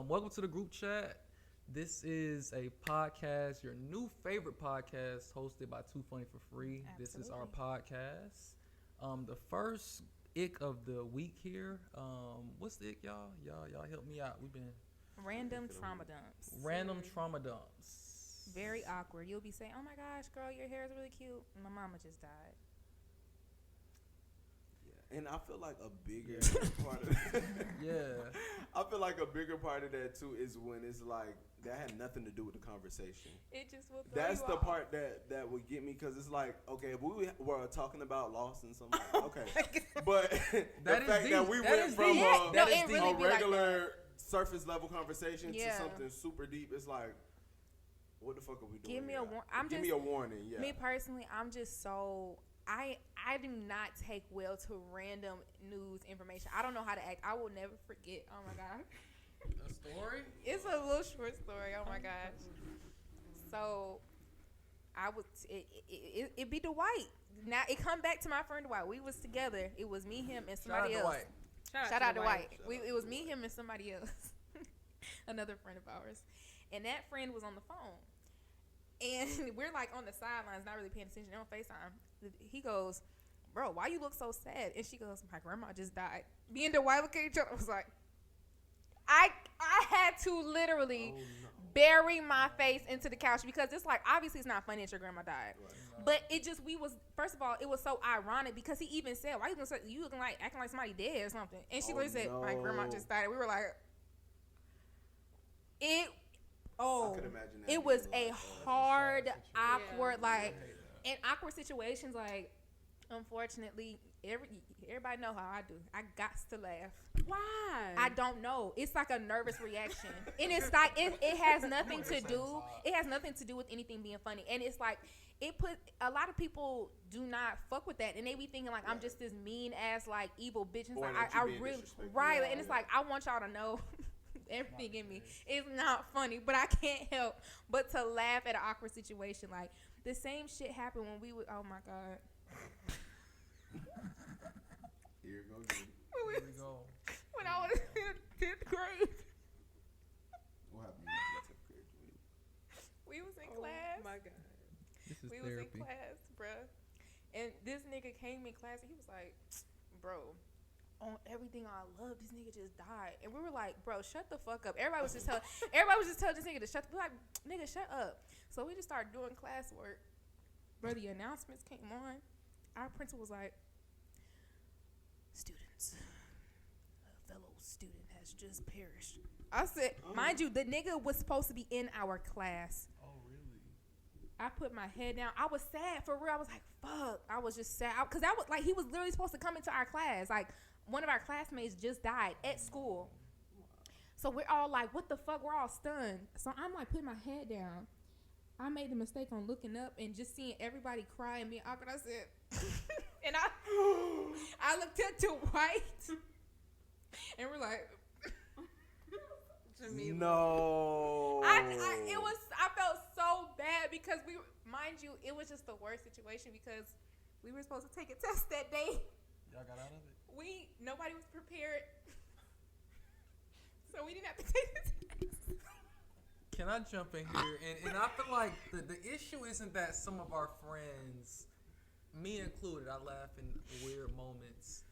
Welcome to the group chat. This is a podcast, your new favorite podcast, hosted by Too Funny for Free. Absolutely. This is our podcast. The first ick of the week here. What's the ick, y'all? Y'all help me out. We've been Random trauma dumps. random trauma dumps. Very awkward. You'll be saying, "Oh my gosh, girl, your hair is really cute." My mama just died. And I feel like a bigger part of Yeah. I feel like a bigger part of that too is when it's like that had nothing to do with the conversation. It just will throw That's you the off. part that would get me because it's like, okay, if we were talking about loss and something, like, okay, but the That is fact deep. that we That went is from deep. No, That is it deep. really a be like regular surface level conversation Yeah. to something super deep, it's like, what the fuck are we doing? Give me a here? warning. Give me a warning. Yeah. Me personally, I'm just so I do not take well to random news information. I don't know how to act. I will never forget. Oh my god. A story? It's a little short story. Oh my gosh. So, I would it be Dwight. Now it come back to my friend Dwight. We was together. It was me, him, and somebody Shout out to else. Dwight. Shout out to Dwight. Shout out It was me, him, and somebody else. Another friend of ours, and that friend was on the phone, and we're like on the sidelines, not really paying attention. They're on FaceTime. He goes, "Bro, why you look so sad?" And she goes, "My grandma just died." Me and Dwight look at each other. I was like, I had to literally bury my face into the couch because it's like, obviously it's not funny that your grandma died. Right. But it just, first of all, it was so ironic because he even said, "Why you looking like, acting like somebody dead or something?" And she literally said, "My grandma just died." And we were like, I could imagine that it was being a like, hard, Yeah. awkward, like, in awkward situations, like, unfortunately, everybody know how I do. I got to laugh. Why? I don't know. It's like a nervous reaction, and it's like it has nothing to do. It has nothing to do with anything being funny, and it's like a lot of people do not fuck with that, and they be thinking like I'm just this mean ass like evil bitch. And it's Or like that you I being really disrespectful. right, Yeah. and it's like I want y'all to know. Everything in me is not funny, but I can't help but to laugh at an awkward situation. Like the same shit happened when we would. Oh my god. Here go again. Here we go. When I was in 10th grade, What happened in the 10th grade? we was in Oh class. my god. This is We was therapy. in class, bruh. And this nigga came in class and he was like, "Bro, on everything I love, this nigga just died." And we were like, "Bro, shut the fuck up." Everybody was just telling this nigga to shut the fuck up. Like, nigga, shut up. So we just started doing classwork. Bro, the announcements came on. Our principal was like, "Students, a fellow student has just perished." I said, mind you, the nigga was supposed to be in our class. Oh, really? I put my head down. I was sad for real. I was like, fuck. I was just sad. Because that was like, he was literally supposed to come into our class. Like, one of our classmates just died at school. So we're all like, what the fuck? We're all stunned. So I'm like, putting my head down. I made the mistake on looking up and just seeing everybody cry and being awkward. I said, and I looked at Dwight. And we're like, No. I felt so bad because mind you, it was just the worst situation because we were supposed to take a test that day. Y'all got out of it? Nobody was prepared. So we didn't have to take the test. Can I jump in here? And I feel like the issue isn't that some of our friends, me included, I laugh in weird moments.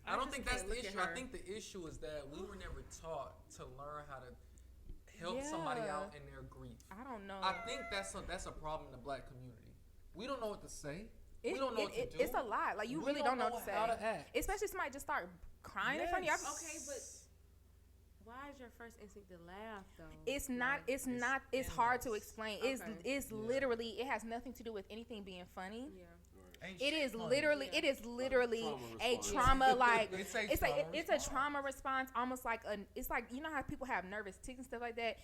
I don't think that's the issue. I think the issue is that we were never taught to learn how to help somebody out in their grief. I don't know. I think that's a problem in the black community. We don't know what to say. We don't know what to do. It's a lot. Like, you We really don't know what to say. how to act. Especially if somebody just start crying in front of you. Okay, but why is your first instinct to laugh though? It's not. Like, It's hard to explain. Okay. It's literally. It has nothing to do with anything being funny. yeah. Ain't It shit is funny. literally. Yeah. It is literally a response. trauma. Like It's a it's trauma like it's a response. trauma response. Almost like it's like, you know how people have nervous tics and stuff like that.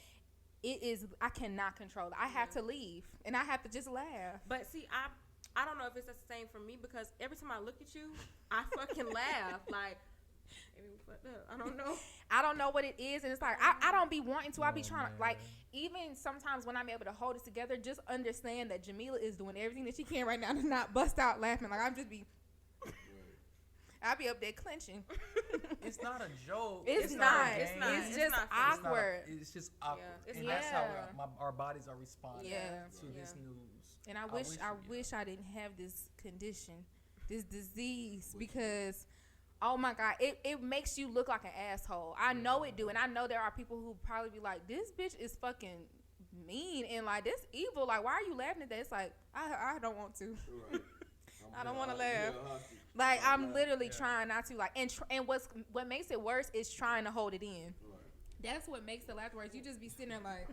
It is. I cannot control it. I have to leave and I have to just laugh. But see, I don't know if it's the same for me because every time I look at you, I fucking laugh. Like, maybe we fucked up. I don't know. I don't know what it is, and it's like I don't be wanting to. I be Oh, trying to, man. like, even sometimes when I'm able to hold it together, just understand that Jamila is doing everything that she can right now to not bust out laughing. Like, I'm just be I be up there clenching. It's not a joke. It's not. not. A It's game. not. It's just awkward. It's just awkward. Yeah, it's and not. that's how our bodies are responding to Yeah. this news. And I wish I didn't have this condition, this disease, because oh my God, it makes you look like an asshole. I know it do, and I know there are people who probably be like, this bitch is fucking mean and like this evil. Like, why are you laughing at that? It's like I don't want to. Right. I don't want to laugh. Like I'm literally trying not to. Like, and what makes it worse is trying to hold it in. Right. That's what makes it last worse. You just be sitting there like,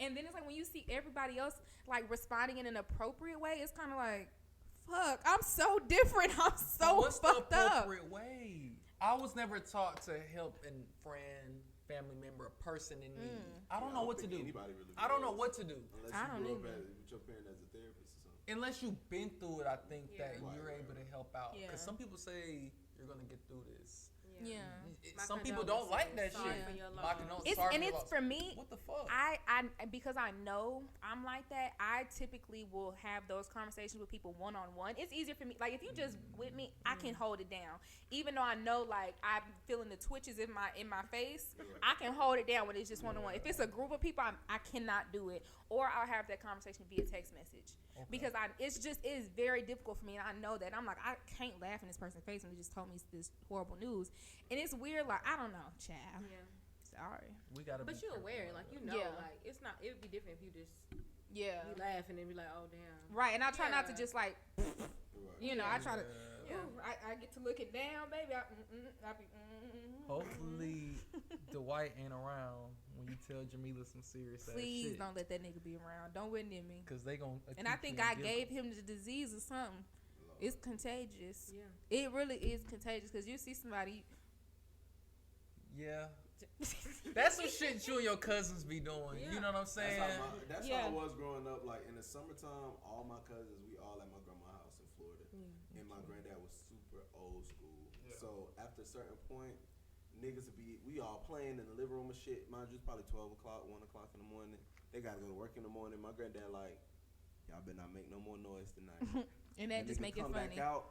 and then it's like when you see everybody else like responding in an appropriate way, it's kind of like, fuck, I'm so different. I'm so What's fucked the up. appropriate way? I was never taught to help a friend, family member, a person in need. I don't know what to do. Anybody really I don't know what to do. Unless I you don't grew up either. with your parent as a therapist or something. Unless you've been through it, I think that Right, you're right, able to help out. Yeah. Because some people say you're gonna get through this. Yeah. My Some people don't like that sorry shit. for your My loss. condolences. It's Sorry and for your it's loss. for me. What the fuck? I because I know I'm like that. I typically will have those conversations with people one on one. It's easier for me. Like if you just with me, I can hold it down. Even though I know like I'm feeling the twitches in my face, I can hold it down when it's just one on one. If it's a group of people, I cannot do it. Or I'll have that conversation via text message because it is very difficult for me, and I know that. I'm like I can't laugh in this person's face when they just told me this horrible news, and it's weird. Like I don't know, child. Yeah. Sorry. We gotta. But be you're careful aware, about like that. you know, Yeah. like it's not. It would be different if you just Yeah. be laughing and be like, oh damn. Right, and I try not to Yeah. just like, you know, I try to. Yeah. Ooh, I get to looking down, baby. I be. Hopefully, Dwight ain't around when you tell Jamila some serious ass Please shit. don't let that nigga be around. Don't win near me. Cause they gon' And I think I gave him the disease or something. It's contagious. Yeah. It really is contagious because you see somebody. Yeah. That's some shit you and your cousins be doing. You know what I'm saying? That's Yeah. how I was growing up. Like in the summertime, all my cousins, we all at my grandma's house in Florida, and my granddad was super old school. Yeah. So after a certain point, niggas would be we all playing in the living room and shit. Mind you, it's probably 12 o'clock, 1 o'clock in the morning. They gotta go to work in the morning. My granddad like, y'all better not make no more noise tonight. And that just nigga make it come funny. back out.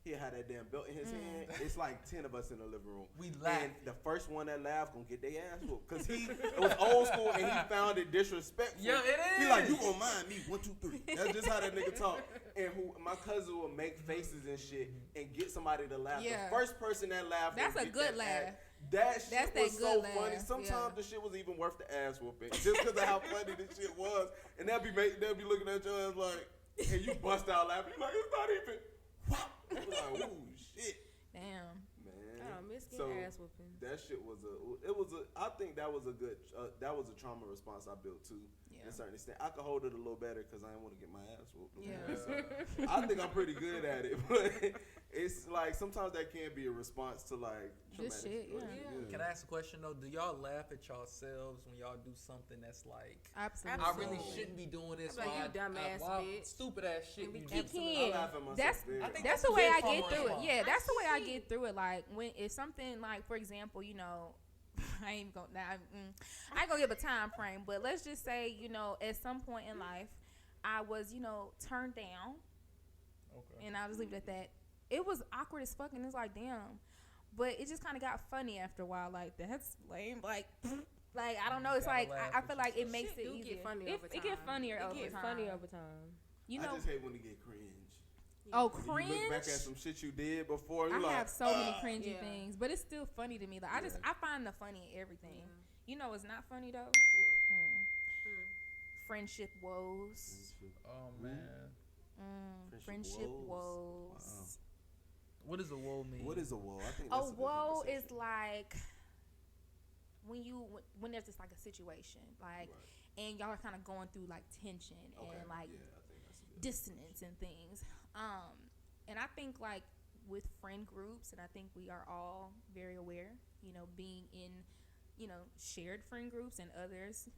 He had that damn belt in his hand. It's like 10 of us in the living room. We laugh. And the first one that laughed gonna get their ass whooped. Cause it was old school and he found it disrespectful. Yeah, it is. He like, you gonna mind me, 1, 2, 3. That's just how that nigga talk. And my cousin would make faces and shit and get somebody to laugh. Yeah. The first person that laughed. That's would a get good that laugh. ass. That shit That's that was good so laugh. funny. Sometimes Yeah. the shit was even worth the ass whooping. Just because of how funny this shit was. And they'll be looking at your ass like, and you bust out laughing. You like, it's not even. Wow. Like, ooh, shit. Damn. Man. I don't miss getting ass whooping. That shit was I think that was a good, that was a trauma response I built too. Yeah. To a certain extent. I could hold it a little better because I didn't want to get my ass whooped. Yeah. So, I think I'm pretty good at it, but it's like sometimes that can be a response to like traumatic This shit, yeah. situations. Can I ask a question though? Do y'all laugh at yourselves when y'all do something that's like, Absolutely. I really shouldn't be doing this? I'm like, you dumbass bitch. Stupid ass shit. And we You keep do. Kid, I laugh at myself that's very I think that's that's the way a I good get trauma through it. response. Yeah, that's the way I Shit. get through it. Like when it's something like, for example, you know, I ain't gonna I ain't gonna give a time frame, but let's just say, you know, at some point in life, I was, you know, turned down, Okay. and I'll just leave it at that. It was awkward as fuck, and it's like, damn, but it just kind of got funny after a while. Like that's lame. Like I don't know. It's Gotta like laugh I at feel like it yourself. makes Shit it do easier. get funnier over It get time. funnier It over get time. funny over time. You I know. just hate when it get cringe. Oh, When you look back cringe. at some shit you did before. You I like, have so many cringy Yeah. things, but it's still funny to me. Like I Yeah. find the funny in everything. Yeah. You know, it's not funny though. Friendship woes. Oh man. Friendship woes. Wow. What does a woe mean? What is a woe? I think A that's a good woe conversation. is like when there's just like a situation, like, and y'all are kind of going through like tension and like yeah, I think that's a good dissonance and things. And I think like with friend groups, and I think we are all very aware, you know, being in, you know, shared friend groups and others.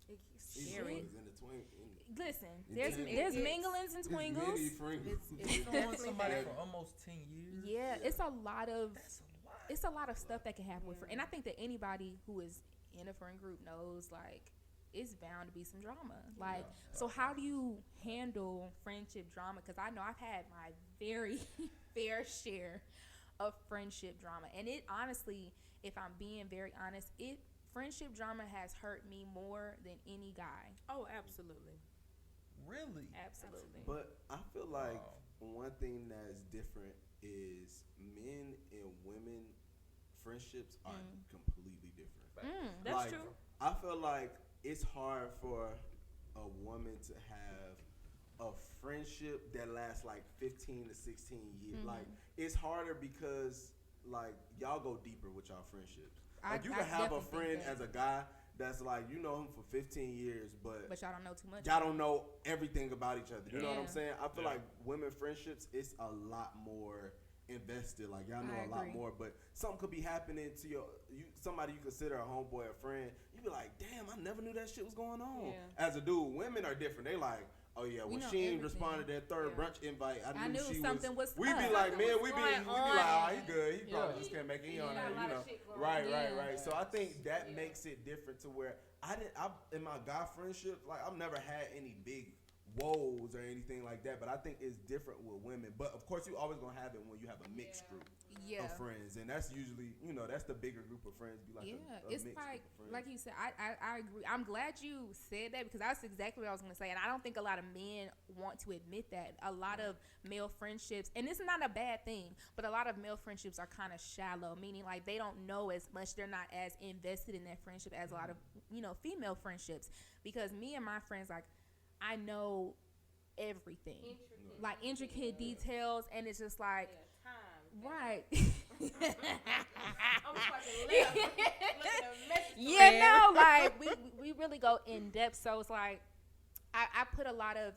It's Even Scary. in the Listen, It's- there's it's- minglings and It's many twingles. friend groups. If you've known somebody for almost 10 years. Yeah, it's a lot of That's a lot. it's a lot of stuff that can happen with friends. And I think that anybody who is in a friend group knows like it's bound to be some drama. Like, so how do you handle friendship drama? Because I know I've had my very fair share of friendship drama, and it honestly, if I'm being very honest, friendship drama has hurt me more than any guy. Oh, absolutely. Really? Absolutely. But I feel like one thing that's different is men and women friendships are completely different. That's like, true. I feel like it's hard for a woman to have a friendship that lasts like 15 to 16 years. Like, it's harder because like y'all go deeper with y'all friendships. Like, you can have a friend as a guy that's like, you know him for 15 years, but y'all don't know too much. Y'all don't know everything about each other. You know what I'm Yeah. saying? I feel like women friendships, it's a lot more invested. Like, y'all know I a lot agree. more, but something could be happening to somebody you consider a homeboy or friend. You be like, damn, I never knew that shit was going on. Yeah. As a dude, women are different. They like, oh yeah, We when know she ain't everything. responded to that third brunch invite, I knew she something was we up. be like, Something man, was we be going like, oh, on. he good. He probably Yeah. just can't make it. He on got that, a lot you know. of shit going Right, on. right, Yeah. right. So I think that makes it different to where I in my guy friendships, like, I've never had any big woes or anything like that, but I think it's different with women. But of course, you always gonna have it when you have a mixed group of friends, and that's usually, that's the bigger group of friends. Be like a it's mixed like group of friends. like you said. I agree. I'm glad you said that because that's exactly what I was going to say, and I don't think a lot of men want to admit that. A lot of male friendships, and it's not a bad thing, but a lot of male friendships are kind of shallow, meaning like they don't know as much. They're not as invested in that friendship as a lot of female friendships. Because me and my friends, like, I know everything, like intricate details, and it's just like. Right. I'm fucking left. Looking at messages. Yeah, no, like we really go in depth. So it's like I put a lot of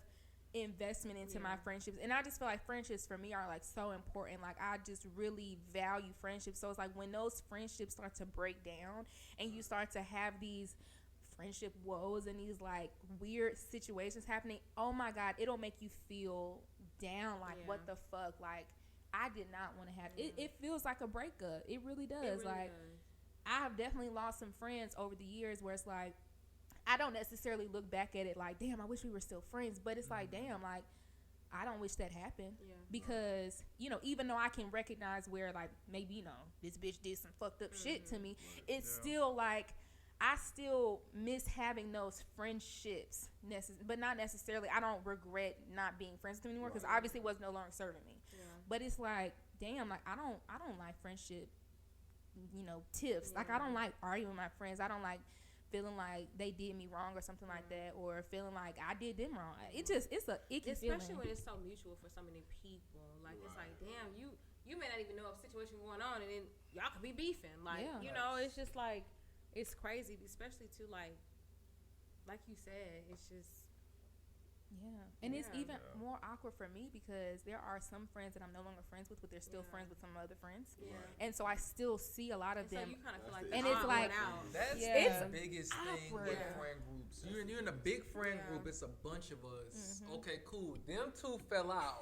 investment into my friendships, and I just feel like friendships for me are like so important. Like, I just really value friendships. So it's like when those friendships start to break down and you start to have these friendship woes and these like weird situations happening, oh my God, it'll make you feel down. Like, what the fuck? Like, I did not want to have it. It feels like a breakup. It really does. It really like, I have definitely lost some friends over the years where it's like, I don't necessarily look back at it like, damn, I wish we were still friends. But it's like, damn, like, I don't wish that happened. Yeah. Because, even though I can recognize where, like, maybe, this bitch did some fucked up shit to me, it's still like, I still miss having those friendships, but not necessarily. I don't regret not being friends with them anymore because obviously it was no longer serving me. Yeah. But it's like, damn, like, I don't like friendship, tips. Like, I don't like arguing with my friends. I don't like feeling like they did me wrong or something like that, or feeling like I did them wrong. It's a icky Especially feeling. when it's so mutual for so many people. Like, it's like, damn, you may not even know of a situation going on, and then y'all could be beefing. Like, it's just like, it's crazy, especially to like you said, it's just. And it's even more awkward for me because there are some friends that I'm no longer friends with, but they're still friends with some other friends. And so I still see a lot of them. So you kind of feel like and it's like, that's it's the biggest thing awkward. with friend groups. You're in a big friend group. It's a bunch of us. Okay, cool. Them two fell out.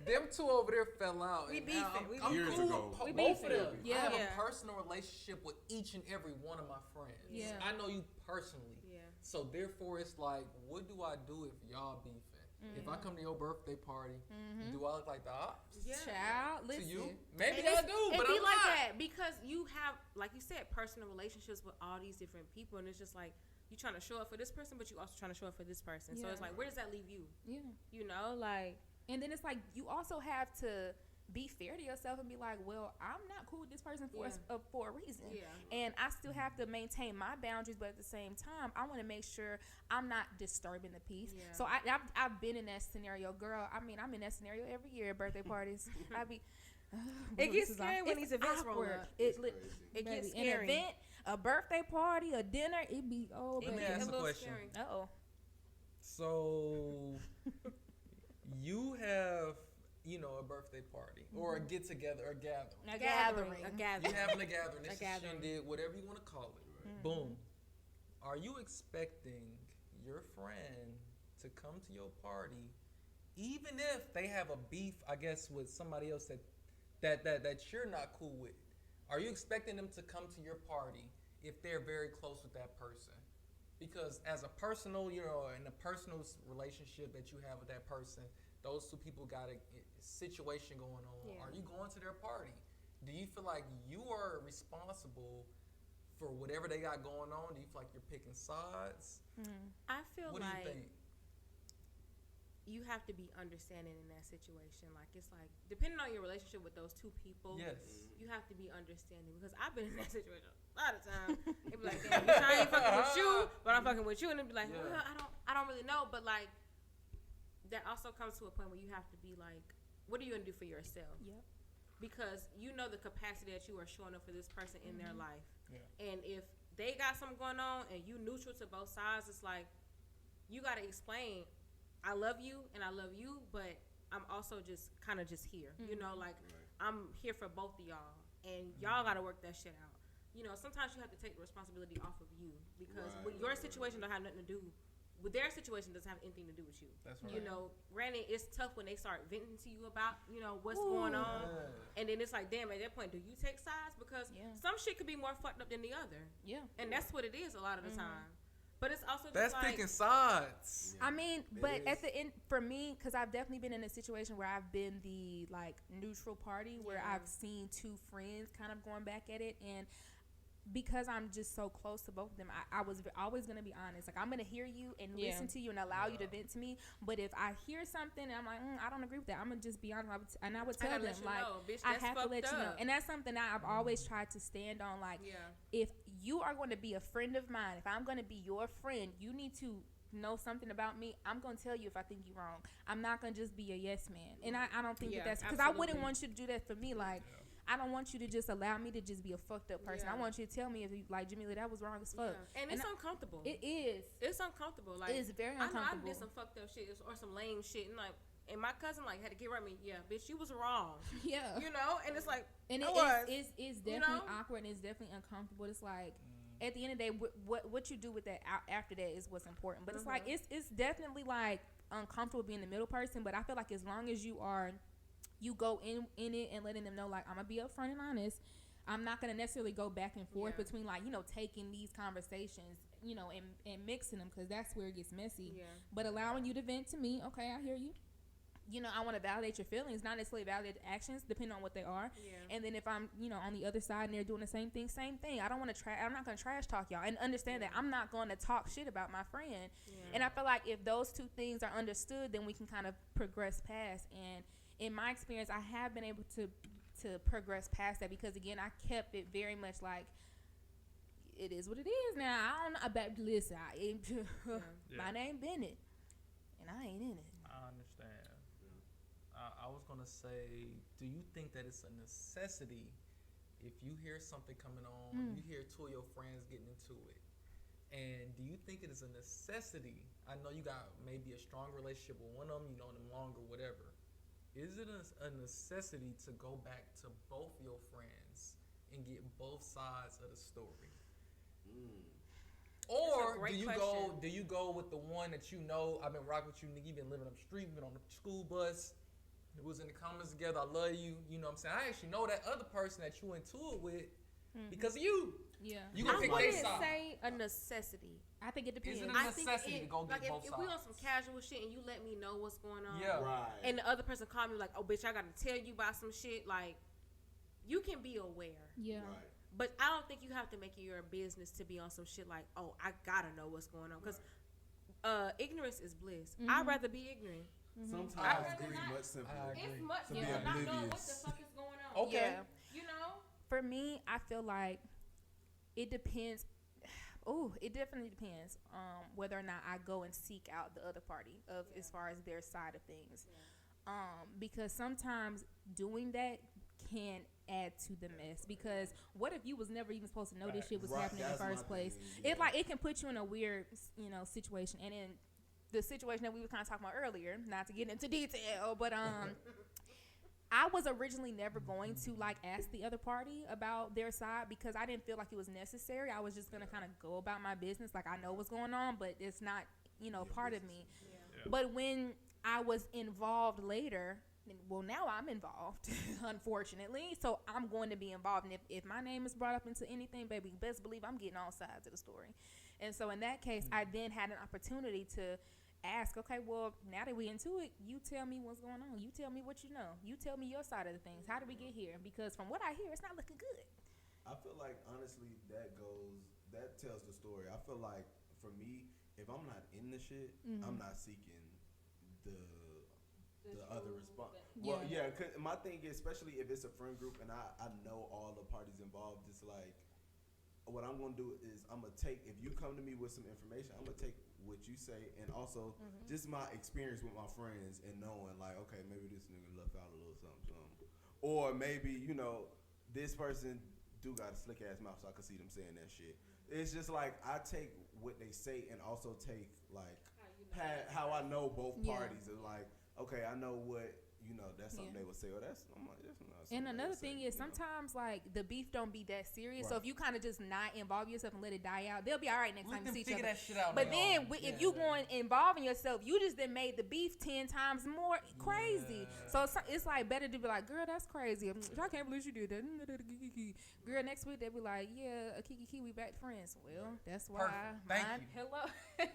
Them two over there fell out. We and beefing. now We I'm years cool ago. with We both of beefing. them. Yeah. I have Yeah. a personal relationship with each and every one of my friends. Yeah. I know you personally. Yeah. So therefore, it's like, what do I do if y'all beefing? If I come to your birthday party, do I look like the ops? Yeah. Child, To listen. you? Maybe And I it's- do, it but be I'm like not. that because you have, like you said, personal relationships with all these different people, and it's just like you trying to show up for this person, but you also trying to show up for this person. So it's like, where does that leave you? Yeah. Like. And then it's like you also have to be fair to yourself and be like, well, I'm not cool with this person for a reason. Yeah. And I still have to maintain my boundaries, but at the same time, I want to make sure I'm not disturbing the peace. Yeah. So I've been in that scenario, girl. I mean, I'm in that scenario every year at birthday parties. I be. It gets this is scary when it's these events roll awkward. up. It It gets an scary. event, a birthday party, a dinner. It be Let me baby. ask a a little question. scary. Uh-oh. So you have, a birthday party or a get together, a gathering. A gathering. You're having a gathering. A This is gathering. shindig, whatever you want to call it. Boom. Are you expecting your friend to come to your party, even if they have a beef, I guess, with somebody else that you're not cool with? Are you expecting them to come to your party if they're very close with that person? Because as a personal, you know, in a personal relationship that you have with that person, those two people got a situation going on. Yeah. Are you going to their party? Do you feel like you are responsible for whatever they got going on? Do you feel like you're picking sides? I feel What like do you think? you have to be understanding in that situation. Like, it's like, depending on your relationship with those two people, Yes. you have to be understanding. Because I've been in that situation a lot of times. It'd be like, damn, bitch, I ain't fucking with you, but I'm fucking with you. And it'd be like, Yeah. well, I don't really know. But, like, that also comes to a point where you have to be like, what are you going to do for yourself? Yep. Because you know the capacity that you are showing up for this person in their life. Yeah. And if they got something going on and you neutral to both sides, it's like, you got to explain, I love you and I love you, but I'm also just kind of just here. You know, like, I'm here for both of y'all, and y'all got to work that shit out. You know, sometimes you have to take the responsibility off of you, because with your situation don't have nothing to do with their situation, doesn't have anything to do with you. That's right. You know, granted, it's tough when they start venting to you about, you know, what's going on. Yeah. And then it's like, damn, at that point, do you take sides? Because some shit could be more fucked up than the other. Yeah. And that's what it is a lot of the time. But it's also just That's like, picking sides. I mean, but is. at the end, for me, because I've definitely been in a situation where I've been the like neutral party, where I've seen two friends kind of going back at it, and because I'm just so close to both of them, I was always gonna be honest. Like, I'm gonna hear you and listen to you and allow you to vent to me. But if I hear something and I'm like, I don't agree with that, I'm gonna just be honest. I would tell them, like, bitch, I that's have to let fucked you know. up. And that's something that I've always tried to stand on. Like, if you are going to be a friend of mine, if I'm going to be your friend, you need to know something about me. I'm going to tell you if I think you're wrong. I'm not going to just be a yes man. And I don't think that's because I wouldn't want you to do that for me. Like, I don't want you to just allow me to just be a fucked up person. I want you to tell me if you like, Jamila, that was wrong as fuck. And it's uncomfortable. It is. It's uncomfortable. Like, it is very uncomfortable. I know I did some fucked up shit or some lame shit, and like, and my cousin like had to get right me. Yeah, bitch, you was wrong. Yeah. You know, and it's like, and it's definitely awkward, and it's definitely uncomfortable. It's like, at the end of the day, what you do with that after that is what's important. But it's like, it's definitely like uncomfortable being the middle person. But I feel like as long as you go in it and letting them know, like, I'm gonna be upfront and honest. I'm not gonna necessarily go back and forth between, like, you know, taking these conversations, you know, and mixing them, because that's where it gets messy. Yeah. But allowing you to vent to me, okay, I hear you. You know, I want to validate your feelings, not necessarily validate the actions, depending on what they are. Yeah. And then if I'm, you know, on the other side and they're doing the same thing. I don't want to I'm not going to trash talk y'all, and understand that I'm not going to talk shit about my friend. Yeah. And I feel like if those two things are understood, then we can kind of progress past. And in my experience, I have been able to progress past that, because again, I kept it very much like, it is what it is now. I don't know about, listen, my name Bennett, and I ain't in it. I understand. I was gonna say, do you think that it's a necessity if you hear something coming on, you hear two of your friends getting into it, and do you think it is a necessity? I know you got maybe a strong relationship with one of them, you know them longer, whatever. Is it a necessity to go back to both your friends and get both sides of the story? Or do you go with the one that you know, I've been rocking with you, nigga, you've been living up the street, been on the school bus, it was in the comments together, I love you, you know what I'm saying? I actually know that other person that you into it with because of you. Yeah. You gonna pick their side. I wouldn't say a necessity. I think it depends. Is it a necessity to go get both sides? If we on some casual shit and you let me know what's going on, and the other person call me like, oh, bitch, I gotta tell you about some shit, like, you can be aware. Yeah. Right. But I don't think you have to make it your business to be on some shit like, oh, I gotta know what's going on. Because ignorance is bliss. I'd rather be ignorant. Sometimes grief much simpler. It's much to be not knowing what the oblivious. fuck is going on. Okay. Yeah. You know? For me, I feel like it depends. Oh, it definitely depends whether or not I go and seek out the other party as far as their side of things. Yeah. Because sometimes doing that can add to the mess, because what if you was never even supposed to know this shit was happening in the first place? It can put you in a weird, you know, situation. And in the situation that we were kind of talking about earlier, not to get into detail, but I was originally never going to like ask the other party about their side, because I didn't feel like it was necessary. I was just gonna kind of go about my business, like, I know what's going on, but it's not, you know, part of me. Yeah. But when I was involved later, well, now I'm involved, unfortunately. So I'm going to be involved. And if my name is brought up into anything, baby, best believe I'm getting all sides of the story. And so in that case, I then had an opportunity to ask, okay, well, now that we into it, you tell me what's going on. You tell me what you know. You tell me your side of the things. How did we get here? Because from what I hear, it's not looking good. I feel like, honestly, that tells the story. I feel like, for me, if I'm not in the shit, I'm not seeking the other response. Well, yeah, cause my thing is, especially if it's a friend group and I know all the parties involved, it's like, what I'm going to do is I'm going to take, if you come to me with some information, I'm going to take what you say and also just my experience with my friends and knowing, like, okay, maybe this nigga left out a little something. Or maybe, this person do got a slick ass mouth, so I can see them saying that shit. It's just like, I take what they say and also take, like, how I know both parties. And like, okay, I know what, that's something they would say, or I'm like, that's not something. And another thing is, sometimes, like, the beef don't be that serious. Right. So if you kind of just not involve yourself and let it die out, they'll be all right next time you see each other. That shit out. But then if you going involving yourself, you just then made the beef 10 times more crazy. So it's like better to be like, girl, that's crazy. I can't believe you did that. Girl, next week they'll be like, yeah, Kiki, we back friends. Well, that's why. Thank you. Hello.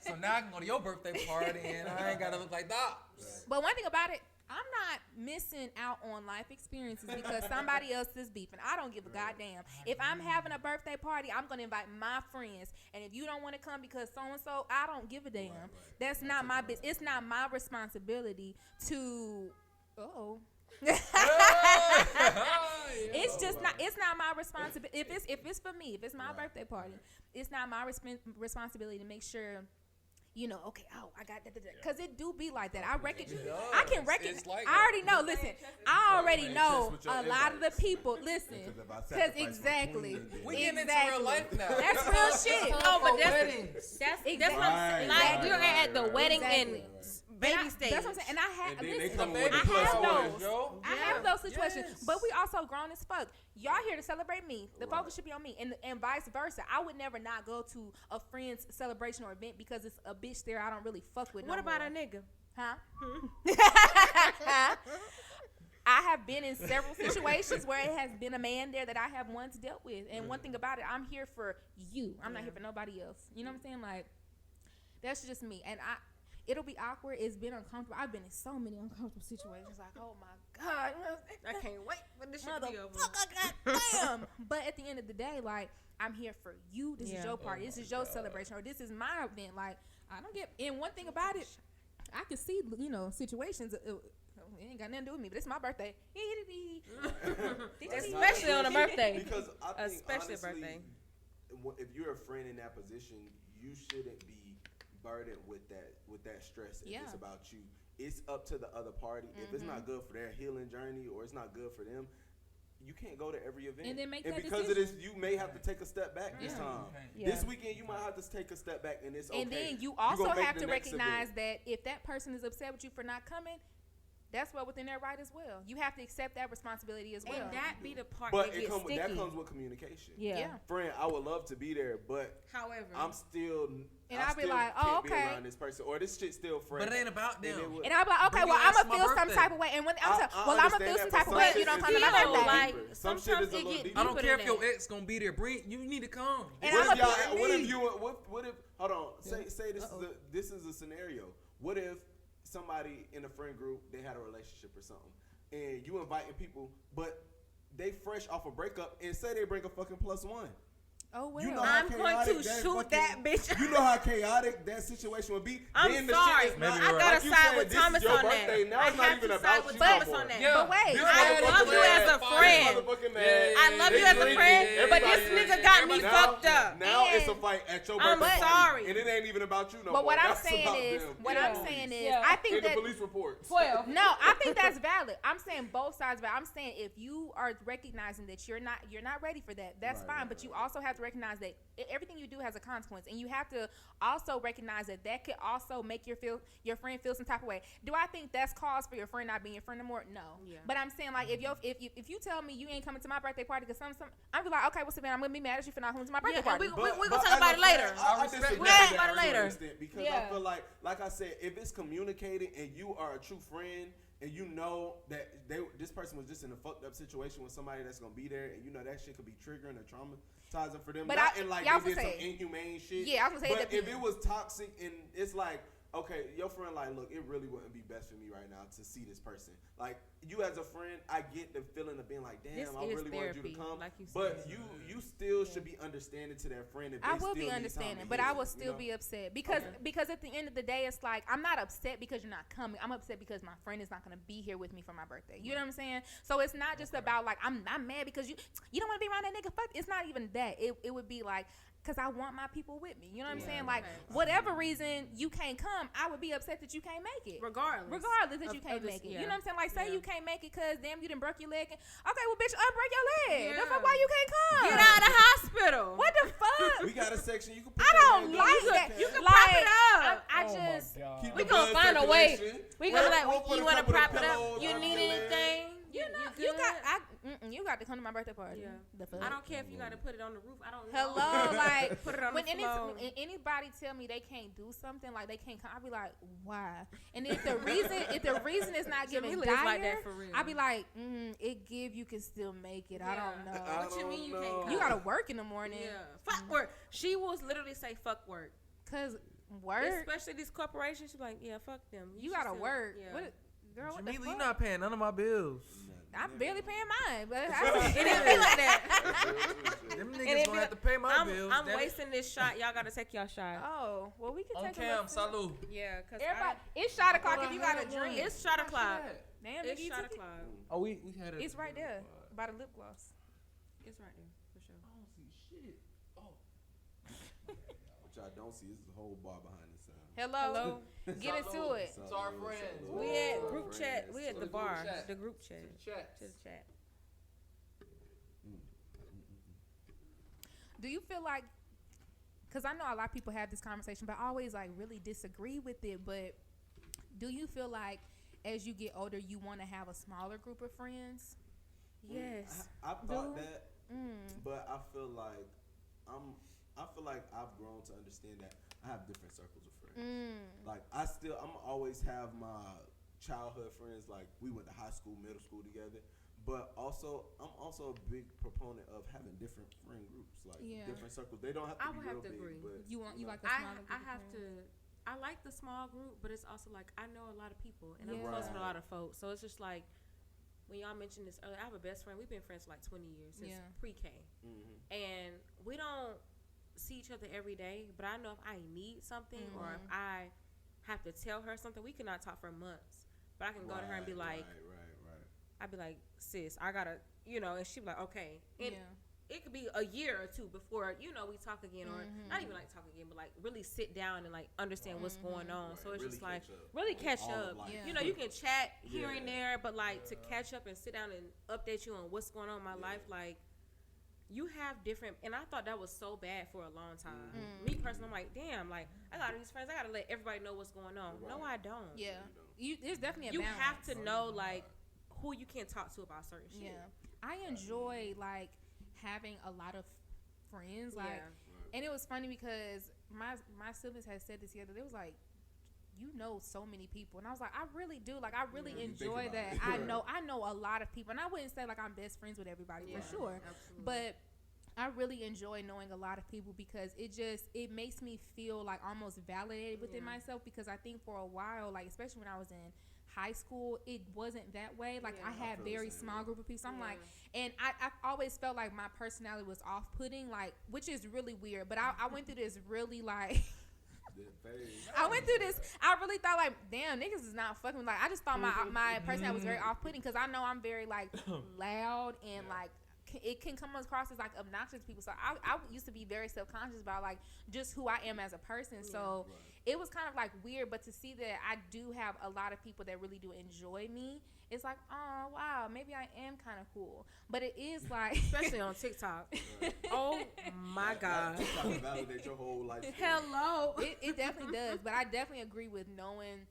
So now I can go to your birthday party and I ain't gotta look like that. But one thing about it, I'm not missing out on life experiences because somebody else is beefing. I don't give a goddamn. If I'm having a birthday party, I'm going to invite my friends. And if you don't want to come because so-and-so, I don't give a damn. That's not my business. It's not my responsibility to... It's just not. It's not my responsibility. If it's for me, if it's my birthday party, it's not my responsibility to make sure... okay, I got that. Because it do be like that. I can recognize. Like I already know. Listen, I already know a lot of the people. Listen, because exactly. We getting into real life now. That's real shit. No, but that's what I'm saying. Like, you're at the wedding and baby stage. That's what I'm saying. And I have those situations. Yes. But we also grown as fuck. Y'all here to celebrate me. The focus should be on me. And vice versa. I would never not go to a friend's celebration or event because it's a bitch there I don't really fuck with. What about a nigga? Huh? I have been in several situations where it has been a man there that I have once dealt with. And one thing about it, I'm here for you. I'm not here for nobody else. You know what I'm saying? Like, that's just me. And it'll be awkward. It's been uncomfortable. I've been in so many uncomfortable situations. Like, oh my God. I can't wait for this shit to be over. Goddamn. But at the end of the day, like, I'm here for you. This is your party. This is your celebration. Or this is my event. Like, I don't get... And one thing about it, I can see, situations... It ain't got nothing to do with me, but it's my birthday. Especially on a birthday. Because I think, especially honestly, birthday. If you're a friend in that position, you shouldn't be burdened with that stress if it's about you. It's up to the other party. If it's not good for their healing journey or it's not good for them, you can't go to every event. And then make and that because decision. of this, you may have to take a step back this time. This weekend, you might have to take a step back, and it's okay. And then you also have to recognize that if that person is upset with you for not coming, that's well within their right as well. You have to accept that responsibility as well. And that be the part but that gets sticky. That comes with communication. Yeah. Friend, I would love to be there, but however, I'm still... And I'll be like, oh, okay. Be around this person, or this shit still friend. But it ain't about them. And I'll be like, okay, well, I'm going to feel some type of way. And when I'm going to feel some type of way if you don't come to my birthday. Like, sometimes it get deeper. I don't care if your ex going to be there. You need to come. And what if, hold on, say this is a scenario. What if somebody in a friend group, they had a relationship or something, and you inviting people, but they fresh off a breakup, and say they bring a fucking +1. Oh, well. You know I'm going to shoot that bitch. You know how chaotic that situation would be. I'm sorry. I got to side with Thomas on that. Now it's not even about you. But wait, I love you as a friend. I love you as a friend, but this nigga got me fucked up. Now it's a fight at your birthday. I'm sorry. And it ain't even about you no more. But what I'm saying is, I think that... the police reports. 12. No, I think that's valid. I'm saying both sides, but I'm saying if you are recognizing that you're not ready for that, that's fine. But you also have to recognize that everything you do has a consequence, and you have to also recognize that could also make your friend feel some type of way. Do I think that's cause for your friend not being your friend anymore? No. Yeah. But I'm saying, like, if you tell me you ain't coming to my birthday party because I'm be like, okay, what's up, man? I'm gonna be mad at you for not coming to my birthday party. We gonna talk about it later. We'll talk about it later. Because I feel like I said, if it's communicated and you are a true friend and you know that this person was just in a fucked up situation with somebody that's gonna be there, and you know that shit could be triggering or traumatizing for them. But not in like yeah, they did some inhumane shit. Yeah, I was gonna say. But if it was toxic and it's like, okay, your friend like, look, it really wouldn't be best for me right now to see this person. Like, you as a friend, I get the feeling of being like, damn, I really wanted you to come. Like you said. But you still should be understanding to that friend. If I they will still be need understanding, time to but heal, I will still be upset because at the end of the day, it's like I'm not upset because you're not coming. I'm upset because my friend is not gonna be here with me for my birthday. You know what I'm saying? So it's not just about like I'm mad because you don't want to be around that nigga. Fuck, it's not even that. It would be like, because I want my people with me. You know what I'm saying? Like, whatever reason you can't come, I would be upset that you can't make it. Regardless that you can't make it. Yeah. You know what I'm saying? Like, say you can't make it because, damn, you done broke your leg. Okay, well, bitch, unbreak your leg. Yeah. The fuck, why you can't come? Get out of the hospital. What the fuck? We got a section you can put I don't that like that. You can like, prop it up. I just... We gonna find a way. We gonna like, you want to prop it up? You need anything? You know, you got to come to my birthday party. Yeah. The fuck? I don't care if you got to put it on the roof. I don't know. Hello, like put it on when the floor. anybody tell me they can't do something, like they can't come, I be like, why? And if the reason is not giving dire, like that for real. I be like, it give you can still make it. I don't know. What you mean you can't come? You gotta work in the morning. Yeah, fuck work. She will literally say fuck work. Cause work, especially these corporations. She's like, yeah, fuck them. You gotta work. Yeah. What, girl? What the fuck? You not paying none of my bills. I'm barely paying mine, but it didn't be like that. Them niggas gonna have to pay my bills. I'm wasting this shot. Y'all gotta take y'all shot. Oh, well, we can on take cam. a Salute. Yeah, cause everybody, it's shot o'clock if you got a drink. It's shot o'clock. Damn, it's nigga, shot o'clock. Oh, we had it. It's right there by the lip gloss. It's right there for sure. I don't see shit. Oh. Which I don't see. This is a whole bar behind the sound. Hello. Get into it. It's our friends. We at group chat. We at the bar. The group chat. To the chat. Do you feel like, because I know a lot of people have this conversation, but I always like really disagree with it, but do you feel like as you get older, you want to have a smaller group of friends? Yes. I thought that, but I feel like I've grown to understand that I have different circles of friends. Like I'm always have my childhood friends, like we went to high school, middle school together. But also, I'm also a big proponent of having different friend groups, like different circles. They don't have to be real big. Agree. But you like a smaller group? I like the small group, but it's also like I know a lot of people and I'm close with a lot of folks. So it's just like when y'all mentioned this earlier, I have a best friend. We've been friends for like 20 years since pre-K, and we don't see each other every day. But I know if I need something or if I have to tell her something, we cannot talk for months. But I can go to her and be like. I'd be like, sis, I gotta, and she'd be like, okay. And it could be a year or two before, we talk again, or not even like talk again, but like really sit down and like understand what's going on. So it's really just like, really catch up. You can chat here and there, but like to catch up and sit down and update you on what's going on in my life, like, you have different, and I thought that was so bad for a long time. Me personally, I'm like, damn, like, I got these friends, I gotta let everybody know w's going on. No, I don't. Yeah. There's definitely a balance. You have to know, like, who you can't talk to about certain shit. Yeah, I enjoy like having a lot of friends, like, and it was funny because my siblings had said this the other day. It was like, so many people, and I was like, I really do, like, I really enjoy that. I know a lot of people, and I wouldn't say like I'm best friends with everybody for sure, absolutely. But I really enjoy knowing a lot of people because it makes me feel like almost validated within myself, because I think for a while, like especially when I was in high school, it wasn't that way. Like I had very small group of people. So I'm like, and I always felt like my personality was off-putting, like, which is really weird. But I went through this really like. I really thought like, damn, niggas is not fucking. Like I just thought my personality was very off-putting because I know I'm very like loud and like. It can come across as like obnoxious to people. So I used to be very self-conscious about like just who I am as a person. So it was kind of like weird, but to see that I do have a lot of people that really do enjoy me, it's like, oh wow, maybe I am kind of cool. But it is like, especially on TikTok. Oh my God. TikTok validate your whole life. Hello. It definitely does. But I definitely agree with knowing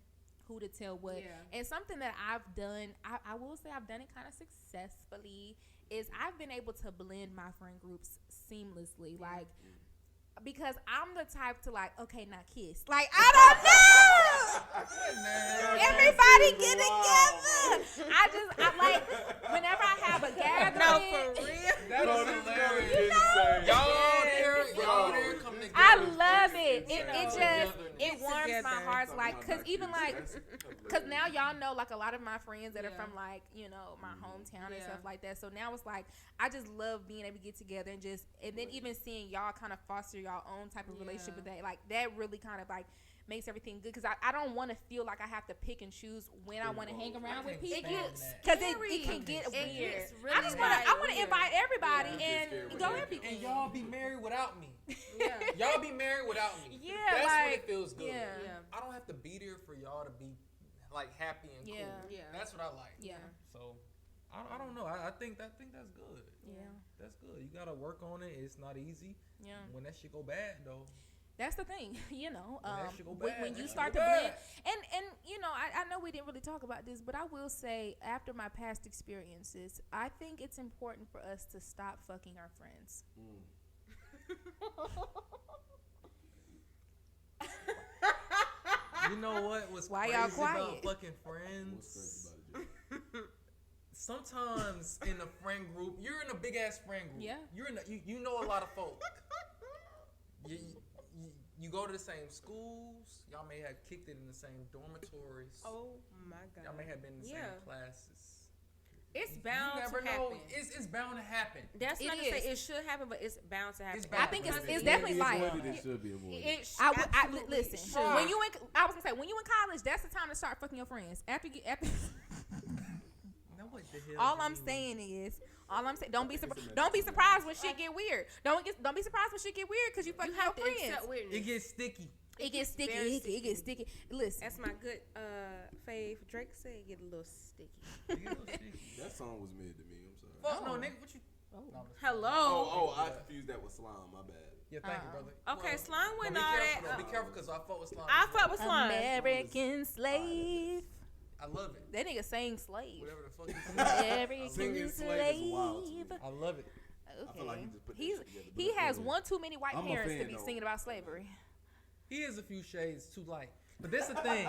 who to tell what. And something that I've done, I will say I've done it kind of successfully, is I've been able to blend my friend groups seamlessly. Like, because I'm the type to like, okay, now kiss. Like, I don't know. Everybody get together. I like whenever I have a gathering. No, for real. That Bro, is this girl hilarious. is insane. Y'all there come together. I love it. It Togetherness. just it warms my Together. heart, like, cause even like, cause now you y'all know like a lot of my friends that are Yeah. from like my hometown and Yeah. stuff like that. So now it's like I just love being able to get together and then even seeing y'all kind of foster y'all own type of relationship with that. Like that really kind of like makes everything good, because I don't want to feel like I have to pick and choose when I want to hang around with people, because it can get weird. Really I just want to invite everybody Yeah, and it gets go weird. everywhere. And y'all be married without me. Yeah. Y'all be married without me. Yeah, That's like, when it feels good. yeah. I don't have to be there for y'all to be like happy and cool. Yeah. That's what I like. Yeah. So I don't know. I think that's good. Yeah. That's good. You gotta work on it. It's not easy. Yeah. When that shit go bad though. That's the thing, When that shit go bad, when that you shit start go to blend, bad. and I know we didn't really talk about this, but I will say after my past experiences, I think it's important for us to stop fucking our friends. You know what was Why crazy y'all about quiet? fucking friends? Sometimes in a friend group, you're in a big ass friend group. Yeah. You're in you know a lot of folk. You go to the same schools. Y'all may have kicked it in the same dormitories. Oh my God. Y'all may have been in the same classes. It's bound you never to know. happen. It's bound to happen. That's It not to is. say it should happen, but it's bound to happen. It's bound I think to it's happen. definitely like It should be avoided. listen. should. When you in, I was gonna say when you in college, that's the time to start fucking your friends. After Now what the hell all do I'm you- saying is. Don't be surprised when shit get weird. Don't be surprised when shit get weird because you fucking have your to friends. accept weirdness. It gets sticky. It gets sticky. Very It gets sticky. Listen. That's my good fave. Drake said get a little sticky. It gets a little sticky. That song was mid to me. I'm sorry. Fuck no, nigga. What you? Oh. No, I'm just- Hello. I confused that with slime. My bad. Yeah, thank you, brother. Okay, slime But went be all careful, that. though. Be careful, cause I fuck with slime. I as well. fuck with slime. American slave. I love it. That nigga saying slave. Whatever the fuck you say. American Singing slave is wild to me. slave. I love it. I feel like he just put that He's shit together, but he it's has funny. one too many white I'm a parents to fan, be though. singing about slavery. He is a few shades too light. But this the thing.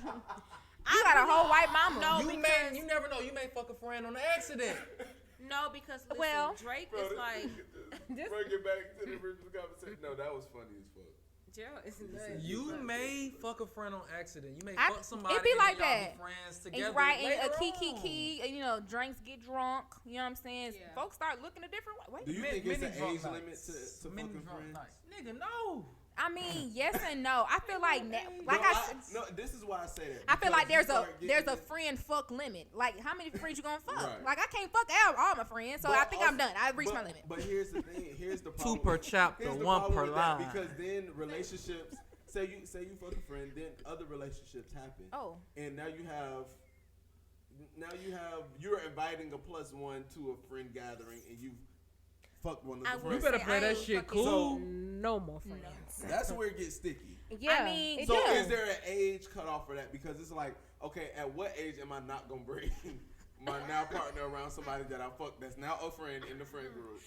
You got a whole white mama. No, You never know. You may fuck a friend on accident. No, because listen, Well- Drake Bro, is this- like Bring it back to the original conversation. No, that was funny as fuck. Gerald is nuts. You may fuck a friend on accident. You may I- fuck somebody. it be and like y'all that. Be friends And together. right, and later a on. key, and, drinks get drunk. You know what I'm saying? Yeah. Folks start looking a different way. Do you Many- think it's many an drunk age nights. limit to Many fucking drunk friends? nights. Nigga, no. I mean, yes and no. I feel like, like No, I said. no, this is why I say that. I feel like because there's you a start getting there's a this- friend fuck limit. Like how many friends you gonna fuck? Right. Like I can't fuck all my friends, so But I think I'm also- done. I reached my but- limit. But here's the thing. Here's the Two problem. per chapter, Here's the one problem per with that, line. because then relationships. Say you fuck a friend, then other relationships happen. Oh, And now you're inviting a +1 to a friend gathering, and you fucked one of the I friends. You better say play I that ain't shit fucking cool. No more friends. That's where it gets sticky. Yeah, I mean, it So yeah. is there an age cutoff for that? Because it's like, okay, at what age am I not gonna bring my now partner around somebody that I fucked that's now a friend in the friend group?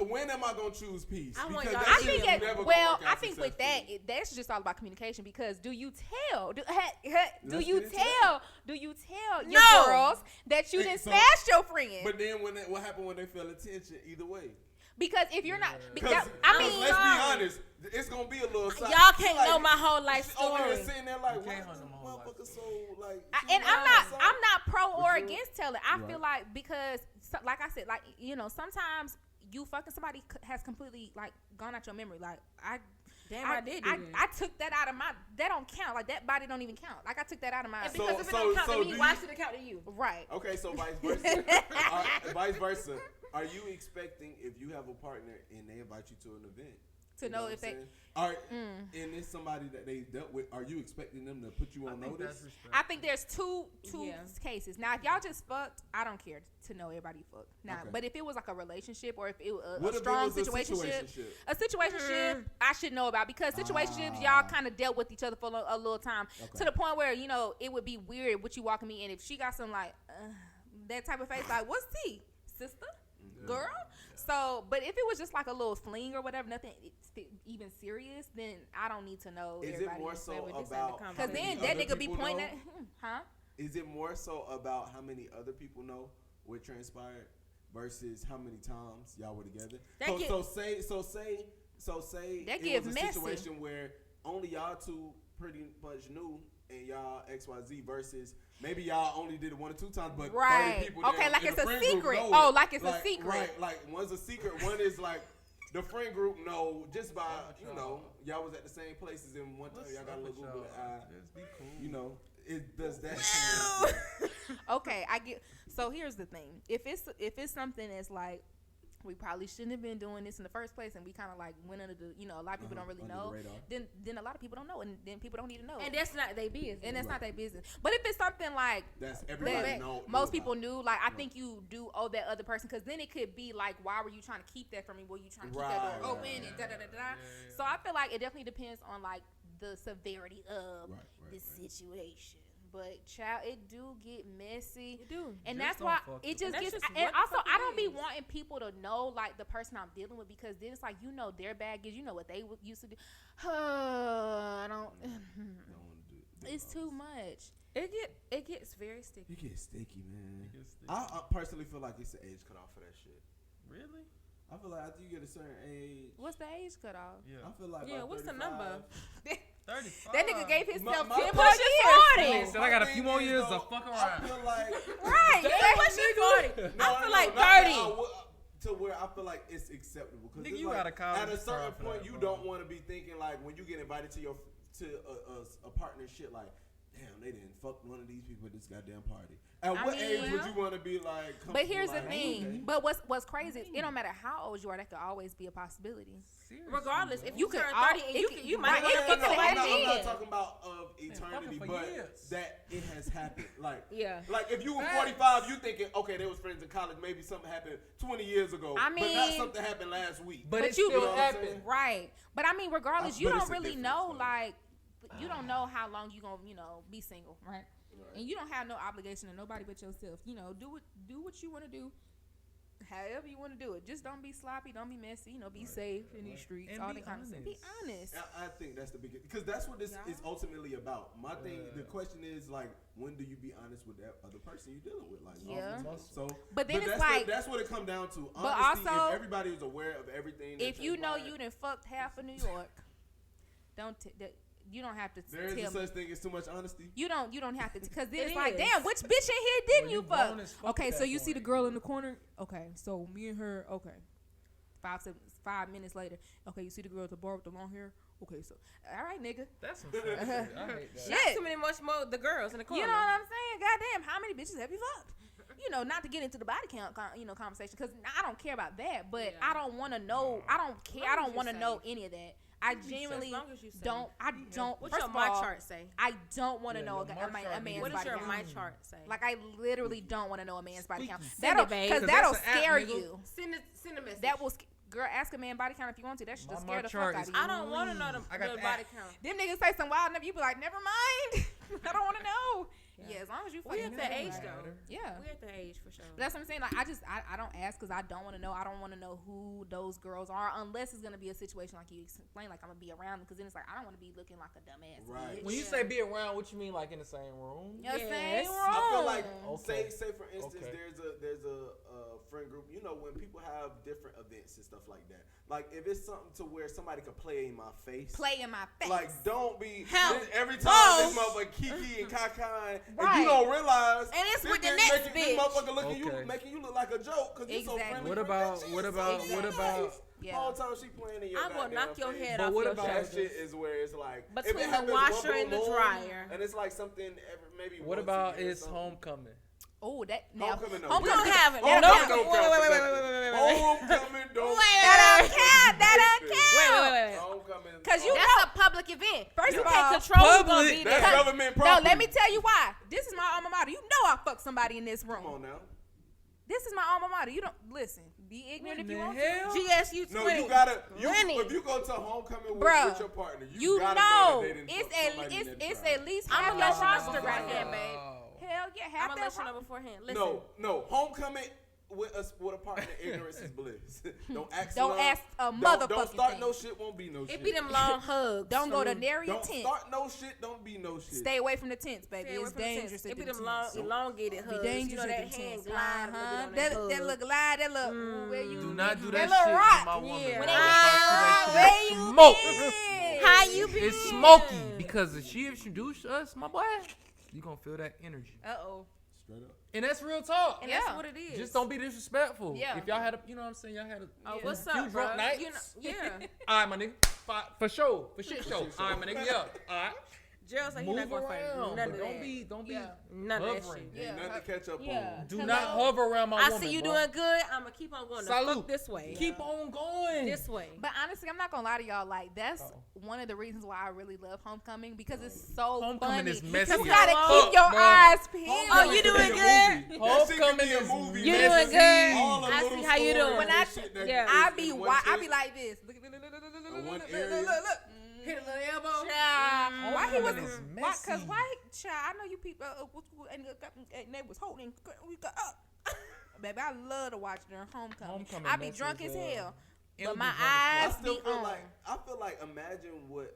When am I gonna choose peace? I want Because y'all that I shit think is that, never gonna well, work I out think with that, successfully. that's just all about communication. Because do you tell? Do Let's you get into tell? Do you tell your No. girls that you didn't So- smash your friend? But then what happened when they feel attention? Either way, Because if you're not, because I mean, let's be honest, it's gonna be a little. Side. Y'all can't Like, know my whole life she's over here story. sitting there like, You why can't this know my whole life motherfucker so like? and I'm not pro or But you- against telling. I feel Right. like because, like I said, like sometimes you fucking somebody has completely like gone out your memory. Like I did. do that. I took that out of my. That don't count. Like that body don't even count. Like I took that out of my. And So- because if it don't count so to do me, you- why should it count to you? Right. Okay, so vice versa. Vice versa. Are you expecting if you have a partner and they invite you to an event To you know what if I'm they. saying? Are and it's somebody that they dealt with? Are you expecting them to put you I on think notice? that's respect. I think there's two Yeah. cases. Now, if y'all just fucked, I don't care to know everybody fucked. Now, Okay. but if it was like a relationship or if it was What a if it strong was a situationship, situationship? a situationship, I should know about because situationships, y'all kind of dealt with each other for a little time Okay. to the point where it would be weird with you walking me in if she got some like that type of face like what's tea, sister? girl. So, but if it was just like a little fling or whatever, nothing even serious, then I don't need to know. Is it more so about? Because then that nigga be pointing at, huh? Is it more so about how many other people know what transpired versus how many times y'all were together? So say that it was a messy. situation where only y'all two pretty much knew and y'all XYZ versus maybe y'all only did it 1 or 2 times, but 30 people okay, like in it's the a friend secret. group Oh, like it's a secret. Right, like one's a secret, one is like the friend group know just by, you know, y'all was at the same places and one time y'all got a little Google eye. You know, it does that. Okay, I get. So here's the thing: if it's something that's like we probably shouldn't have been doing this in the first place, and we kind of like went under the, a lot of people don't really know. Then a lot of people don't know, and then people don't need to know. And that's not their business. And that's not their business. But if it's something like that's everybody know, most people knew, like I think you do owe that other person, because then it could be like, why were you trying to keep that from me? Were you trying to keep that door open and da da da da? So I feel like it definitely depends on like the severity of the situation. But child, it do get messy. It do. And that's why it just gets. And also, I don't be wanting people to know like the person I'm dealing with, because then it's like their baggage, what they used to do. I don't. It's too much. It gets very sticky. It gets sticky, man. I personally feel like it's an age cutoff for that shit. Really? I feel like after you get a certain age. What's the age cutoff? Yeah. I feel like what's 35. the number? 35. That nigga gave himself 10 more He years. said, I got a few more years to fuck around. I feel like right. Pushing 40. No, I feel like 30. To where I feel like it's acceptable, because Nigga, you got a college at a certain for point that, you bro. don't want to be thinking like when you get invited to a partner shit like, damn, they didn't fuck one of these people at this goddamn party. At what age would you want to be like? But here's the like, thing. okay. But what's crazy is it don't matter how old you are, that could always be a possibility. Seriously, Regardless, if You you could turn all- 30 and it you could- might right, want to fuck it could somebody have I'm not then. talking about of eternity, for but years. that it has happened. Like, Yeah. like if you were 45, you thinking, okay, they was friends in college. Maybe something happened 20 years ago, I but not mean- something happened last week. But it you still know what I'm happened. saying? Right. But I mean, regardless, But you it's don't a really difference, know, though. like, you don't know how long you gonna, be single, right? And you don't have no obligation to nobody but yourself. Do what you want to do, however you want to do it. Just don't be sloppy, don't be messy. Be safe in these streets. And all be that kind of stuff. Be honest. I think that's the biggest, because that's what this is ultimately about. My thing, the question is like, when do you be honest with that other person you're dealing with? Like, Yeah. So, But then it's that's like- that's what it comes down to. But Honesty, also, if everybody is aware of everything, that If you know transpired, you done fucked half of New York, you don't have to there is tell a me. such thing as too much honesty. You don't have to, because then It it's like, is. damn, which bitch in here didn't Well, you you fuck? grown as fuck Okay, at so that you see the point. girl in the corner. Okay, so me and her. Okay, 5 minutes later. Okay, you see the girl at the bar with the long hair. Okay, so all right, nigga. That's some shit. I hate that. Shit. Not too many much more the girls in the corner. You know what I'm saying? Goddamn, how many bitches have you fucked? Not to get into the body count, conversation, because I don't care about that. But Yeah. I don't want to know. I don't care. I long as don't want to you know safe. any of that. I genuinely As long as you safe. don't. I don't. What's First your of my all, chart say? I don't want to Yeah, know your a mark man's chart body needs What to does your count. my chart say? Like, I literally don't want to know a man's body count. Send That'll, it, babe. because 'Cause that'll that's an app, scare nigga. you. Send a message. That will, girl, ask a man body count if you want to. That should just My scare the chart fuck out is of you. I don't want to know the I got body that. count. Them niggas say some wild number, you be like, never mind. I don't want to know. Yeah, as long as you We fucking at that know, age right? though. Yeah. We at the age for sure. That's what I'm saying. Like, I don't ask because I don't want to know. I don't want to know who those girls are unless it's gonna be a situation like you explained. Like, I'm gonna be around them, because then it's like I don't want to be looking like a dumbass. Right. bitch. When you say be around, what you mean, like in the same room? Yeah, Yes. same room. I feel like, Okay. say for instance, Okay. there's a friend group. When people have different events and stuff like that. Like, if it's something to where somebody could play in my face. play in my face. Like, don't be Hell, every time whoa. this motherfucker Kiki and Kakai, and Right. you don't realize. And it's this with the bitch next making, This bitch. motherfucker looking Okay. making you look like a joke because you're so Exactly. friendly. What with about- that what shit. about- So what nice. about- Yeah. Whole time she playing in your I'm gonna goddamn knock your face. head But off what your about- That shoulders. shit is where it's like if it Between the happens one washer and the blue moon, dryer. and it's like something maybe. What once a about year or it's something. homecoming? Oh, that now. Homecoming, no. We don't have it. Homecoming No, don't wait, count wait, for wait, nothing. wait. Homecoming don't That don't count. That don't count. Wait. Homecoming. Because you That's know, a public event. first You of can't all, control who's gonna public, be That's there. government no, property. let me tell you why. This is my alma mater. You know I fucked somebody in this room. Come on now. This is my alma mater. You don't listen. Be ignorant if you want to. GSU 20. No, you gotta. Winning. If you go to homecoming Bruh, with your partner, You gotta know, that they didn't it's fuck somebody in at that it's tribe. at least I'ma half let your you know roster right beforehand, there. babe. Hell yeah, I'm half gonna that let you know roster. beforehand. Listen. No, homecoming. with a partner, ignorance is bliss. Don't ask. Don't ask a motherfucking Don't start thing. no shit. Won't be no shit. It be them long hugs. Don't go to me. nary a Don't tent. start no shit. Don't be no shit. Stay away from the tents, baby. Stay away It's from the dangerous. tents. It be at them tents. elongated hugs. Be dangerous You know at that them hand tents. glide. That little glide, that little where you Do not do that that little shit rock. to my woman. Yeah. bro. When If they I see that where shit, you it's smoke. been? How you be? It's smoky because if she introduced us, my boy, you gonna feel that energy. Uh-oh. Straight up. And that's real talk. And Yeah. that's what it is. Just don't be disrespectful. Yeah. If y'all had a, you know what I'm saying, y'all had a Oh, what's few up, drunk bro? nights. You know, yeah. All right, my nigga. For sure. For shit show. All right, my nigga. Yeah. All right. Gerald said he's Move not going to around. none But of that. don't be Yeah. None of that hovering. shit. Yeah. Ain't nothing to catch up Yeah. on. Do Hello? not hover around my I woman. see you bro. doing good. I'm going to keep on going. The Salute. fuck this way. Keep on going. This way. But honestly, I'm not gonna lie to y'all. Like that's one of the reasons why I really love homecoming because it's so Homecoming funny. is messy You as gotta fuck, keep your bro. eyes peeled. Oh, you doing good? Homecoming is You messy. doing good? All the I little see how you stories doing. and When I- shit that yeah. is I in be one I tent. be like this. Look. one area. Hit a little elbow. Oh, Child, why he was? Homecoming is Why? Cause messy. why? Child, I know you people. And they was holding. We got up. Baby, I love to watch during homecoming. Homecoming I be messy drunk as as hell. hell, It'll but be my drunk as I eyes still be feel on. like imagine what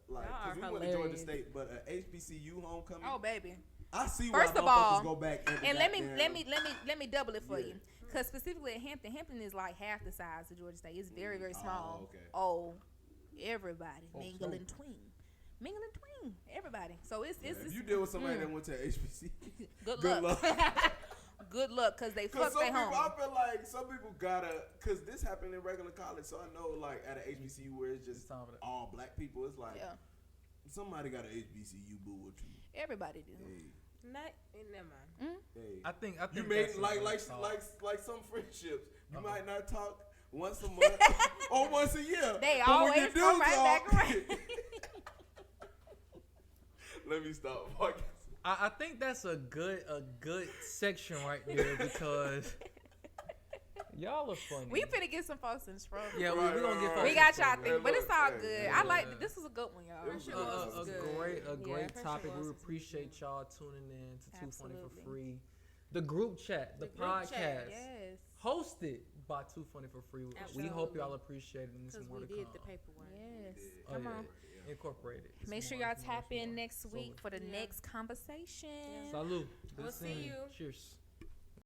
like Y'all are because we went to Georgia hilarious. State, but HBCU homecoming. Oh, baby. I see why First of motherfuckers all, go back And let me double it for Yeah. you, because specifically at Hampton, Hampton is like half the size of Georgia State. It's very very small. Oh, okay. Oh, everybody Oh, mingle so- and tween, everybody. So it's If you deal with somebody that went to HBCU, good good luck. luck. Good luck, cause they Because fuck some they people, home. I feel like some people gotta, because this happened in regular college, so I know like at an HBCU where it's just It's time for that. all black people, it's like Yeah, somebody got an HBCU boo with you. everybody do. Hey, Never mind. hey. I think You that's made a like good thought. some friendships. You Uh-oh. might not talk once a month or once a year. They but when always you do come right talk, back around. Let me stop. Fuck. I think that's a good section right there because y'all are funny. We finna get some folks in trouble. yeah, we gonna get. Right. We folks got in y'all trouble. think, but it's all Hey, good. hey, I like yeah. this was a good one, y'all. Friendship A was was good. great Friendship topic. We was appreciate y'all tuning in to 220 for Absolutely. free. The group chat, the group podcast, chat, Yes. hosted by 220 for free. We hope Absolutely. y'all appreciate it. And Because some more we to did come. the paperwork. Yes. Oh, Come yeah. on. Incorporate it. It's Make sure more y'all tap information. in next So- week for the Yeah. next conversation. Salute. Good We'll see seeing you. Cheers.